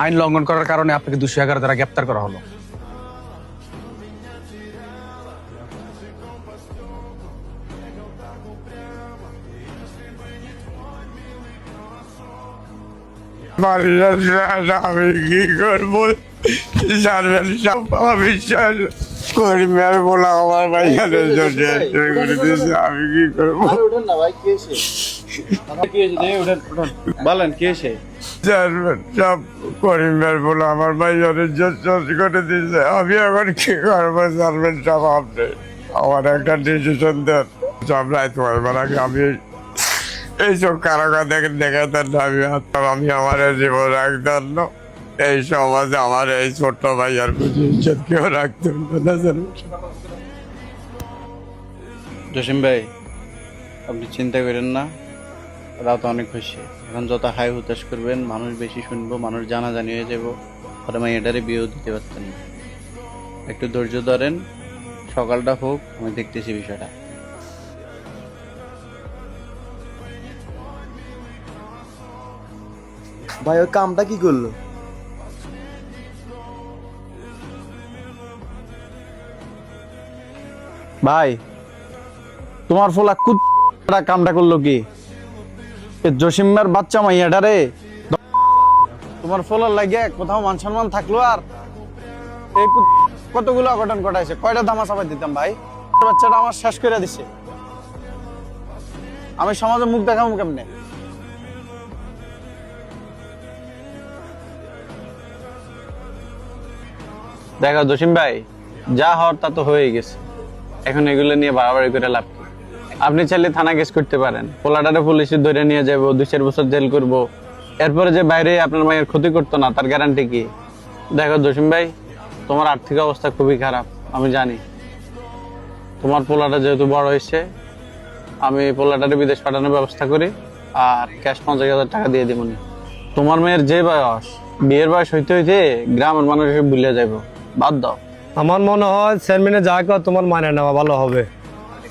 আইন লঙ্ঘন করার কারণে আপনাকে 211 দ্বারা গ্রেপ্তার করা হলো। আমি কি করবো জানবেন সব আমার বিশ্বাস করি মেয়ে বলা আমার ভাইয়াদের জন্য আমি কি করবো বলেন কি এসে জানবেন সব করিমের বলে আমার ভাইয়াদের জন্য করে দিয়েছে। আমি এখন কি করবো জানবেন সব আপনি আমার একটা ডিসিশন দেন সব রাইত হইবার আগে আমি এইসব কারাগার দেখাতেন না আমি আমার জীবন রাখতেন না। এই সমাজে আমার এই ছোট্ট ভাইয়ার কিছু ইজ্জত কেউ রাখতেন না। জসিম ভাই আপনি চিন্তা করেন না, রাত অনেক খুশি। এখন যত হাই হুতাশ করবেন মানুষ বেশি শুনবো, মানুষ জানাজানি হয়ে যাবো, পরে এটারে বিয়েও দিতে পারতেন না। একটু ধৈর্য ধরেন, সকালটা হোক, আমি দেখতেছি বিষয়টা। ভাই ওই কামটা কি করলো? ভাই তোমার ফোলা কুত্তা কামটা করলো কি? জসিমের বাচ্চা মাইয়াটারে তোমার ফোলার লাগে কোথাও মান সম্মান থাকলো? আর এই কতগুলো অঘটন ঘটাইছে, কয়টা ধামা চাপাই দিতাম ভাই। বাচ্চাটা আমার শেষ করে দিছে, আমি সমাজে মুখ দেখাবো কেমনে? দেখো জসিম ভাই, যা হওয়ার তা তো হয়ে গেছে, এখন এগুলো নিয়ে বাড়াবাড়ি করে লাভ কি? আপনি চাইলে থানা কেস করতে পারেন, পোলাটারে পুলিশে ধরে নিয়ে যাবো, 2-4 বছর জেল করবো, এরপরে যে বাইরে আপনার মায়ের ক্ষতি করতো না তার গ্যারান্টি কি? দেখো জসিম ভাই, তোমার আর্থিক অবস্থা খুবই খারাপ, আমি জানি। তোমার পোলাটা যেহেতু বড় হয়েছে, আমি পোলাটারে বিদেশ পাঠানোর ব্যবস্থা করি, আর ক্যাশ 50,000 টাকা দিয়ে দিব। তোমার মেয়ের যে বয়স, বিয়ের বয়স হইতে হইতে গ্রামের মানুষ ভুলে যাবো, বাদ দাও। আমার মনে হয় চেয়ারম্যানে যা কর তোমার মানে নেওয়া ভালো হবে।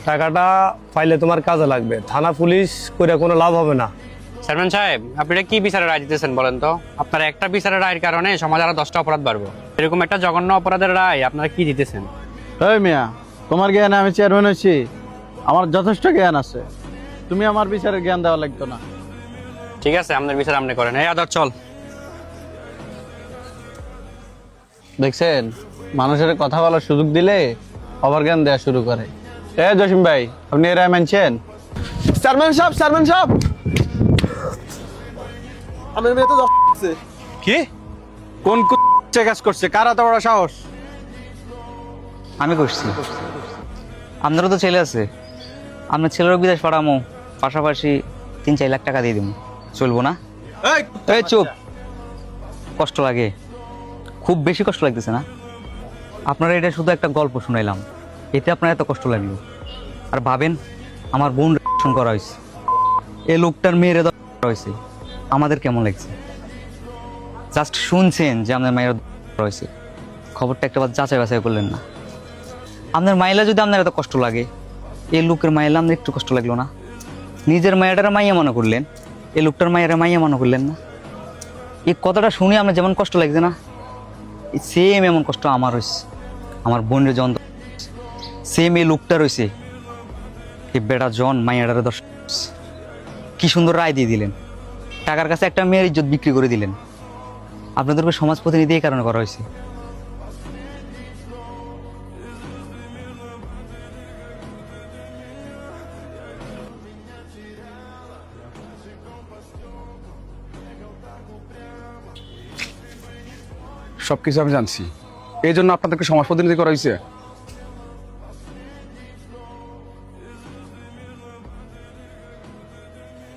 টাকাটা পাইলে তোমার কাজে লাগবে, থানা পুলিশ করে কোনো লাভ হবে না। চেয়ারম্যান সাহেব, আপনি কি বিচারের রায় দিতেছেন বলেন তো? আপনার একটা বিচারের রায়ের কারণে সমাজ আরো 10টা অপরাধ বাড়বো, এরকম একটা জঘন্য অপরাধের রায় আপনারা কি দিতেছেন? এই মিয়া, তোমার জ্ঞানে আমি চেয়ারম্যান হয়েছি? আমার যথেষ্ট জ্ঞান আছে, তুমি আমার বিচারের জ্ঞান দেওয়া লাগতো না। ঠিক আছে, আপনার বিচার আপনি করেন। এই আদর চল। দেখছেন, মানুষের কথা বলার সুযোগ দিলে অবজ্ঞান দেওয়া শুরু করে। জসিম ভাই, আপনি এর রায় মানছেন? চেয়ারম্যান সাহেব আমার মেয়ে তো কি কোন কাজ করছে? কার এত বড় সাহস? আমি করছি। আপনারও তো ছেলে আছে, আপনার ছেলেরও বিদেশ পাঠামো, পাশাপাশি 3-4 লাখ টাকা দিয়ে দিব, চলবো না? এই চুপ, কষ্ট লাগে, খুব বেশি কষ্ট লাগতেছে না? আপনারা এটা শুধু একটা গল্প শুনাইলাম, এতে আপনার এত কষ্ট লাগলো? আর ভাবেন, আমার বোন রেশন করা হয়েছে, এই লোকটার মেয়েরে করা হয়েছে, আমাদের কেমন লাগছে? জাস্ট শুনছেন যে আপনার মায়ের হয়েছে, খবরটা একটা বার যাচাই বাছাই করলেন না? আপনার মাইলা যদি আপনার এত কষ্ট লাগে, এই লোকের মাইলা আপনার একটু কষ্ট লাগলো না? নিজের মায়েরা মাইয়া মনে করলেন, এই লোকটার মায়েরা মাইয়া মনে করলেন না? এই কথাটা শুনে আপনার যেমন কষ্ট লাগছে না, সেম এমন কষ্ট আমার হয়েছে, আমার বোনের জন সেম এই লোকটা রয়েছে। এই বেটা জন মাইয়াটারে কি সুন্দর রায় দিয়ে দিলেন, টাকার কাছে একটা মেয়ের ইজ্জত বিক্রি করে দিলেন। আপনাদেরকে সমাজ প্রতিনিধি এই কারণে করা হয়েছে। সবকিছু আমি জানছি, এই জন্য আপনাদেরকে সমাজ প্রতিনিধি করা হয়েছে।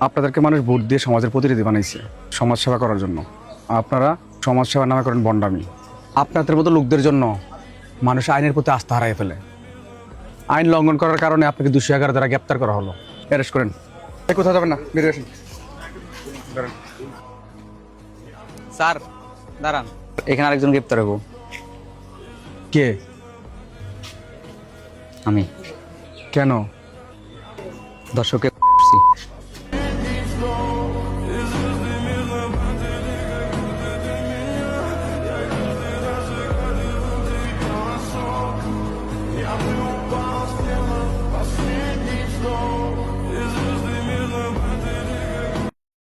আপনাদেরকে মানুষ ভোট দিয়ে সমাজের প্রতিনিধি বানাইছে সমাজ সেবা করার জন্য। আপনারা সমাজ সেবার নামে করেন বন্ডামি। আপনাদের মতো লোকদের জন্য মানুষ আইনের প্রতি আস্থা হারাই ফেলে। আইন লঙ্ঘন করার কারণে আপনাকে 211 দ্বারা গ্রেপ্তার করা হলো। অ্যারেস্ট করেন। কোথাও যাবেন না, বেরিয়ে আসেন। স্যার দাঁড়ান, এখানে আরেকজন গ্রেপ্তার হবো। কে? আমি। কেন? দর্শকের go.